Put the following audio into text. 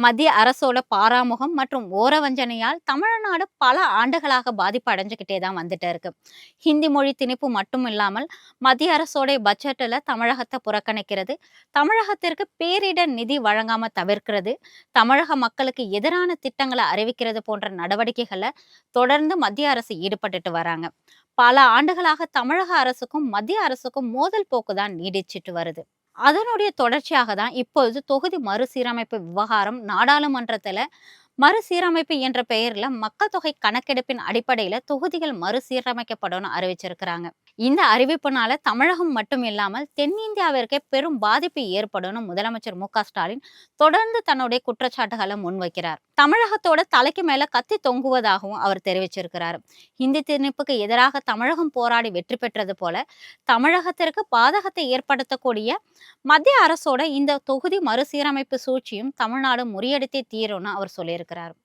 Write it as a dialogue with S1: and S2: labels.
S1: மத்திய அரசோட பாராமுகம் மற்றும் ஓரவஞ்சனையால் தமிழ்நாடு பல ஆண்டுகளாக பாதிப்பு அடைஞ்சுக்கிட்டே தான் வந்துட்டு இருக்கு. ஹிந்தி மொழி திணிப்பு மட்டும் இல்லாமல் மத்திய அரசோட பட்ஜெட்டில் தமிழகத்தை புறக்கணிக்கிறது, தமிழகத்திற்கு பேரிடர் நிதி வழங்காம தவிர்க்கிறது, தமிழக மக்களுக்கு எதிரான திட்டங்களை அறிவிக்கிறது போன்ற நடவடிக்கைகளை தொடர்ந்து மத்திய அரசு ஈடுபட்டுட்டு வராங்க. பல ஆண்டுகளாக தமிழக அரசுக்கும் மத்திய அரசுக்கும் மோதல் போக்கு தான் நீடிச்சிட்டு வருது. அதனுடைய தொடர்ச்சியாக தான் இப்பொழுது தொகுதி மறுசீரமைப்பு விவகாரம் நாடாளுமன்றத்துல மறுசீரமைப்பு என்ற பெயர்ல மக்கள் தொகை கணக்கெடுப்பின் அடிப்படையில தொகுதிகள் மறுசீரமைக்கப்படும் அறிவிச்சிருக்கிறாங்க. இந்த அறிவிப்புனால தமிழகம் மட்டும் இல்லாமல் தென்னிந்தியாவிற்கே பெரும் பாதிப்பு ஏற்படும் முதலமைச்சர் மு.க. ஸ்டாலின் தொடர்ந்து தன்னுடைய குற்றச்சாட்டுகளை முன்வைக்கிறார். தமிழகத்தோட தலைக்கு மேல கத்தி தொங்குவதாகவும் அவர் தெரிவிச்சிருக்கிறார். இந்தி திணிப்புக்கு எதிராக தமிழகம் போராடி வெற்றி பெற்றது போல தமிழகத்திற்கு பாதகத்தை ஏற்படுத்தக்கூடிய மத்திய அரசோட இந்த தொகுதி மறுசீரமைப்பு சூழ்ச்சியும் தமிழ்நாடு முறியடித்தே தீரும்னு அவர் சொல்லியிருக்கிறார்.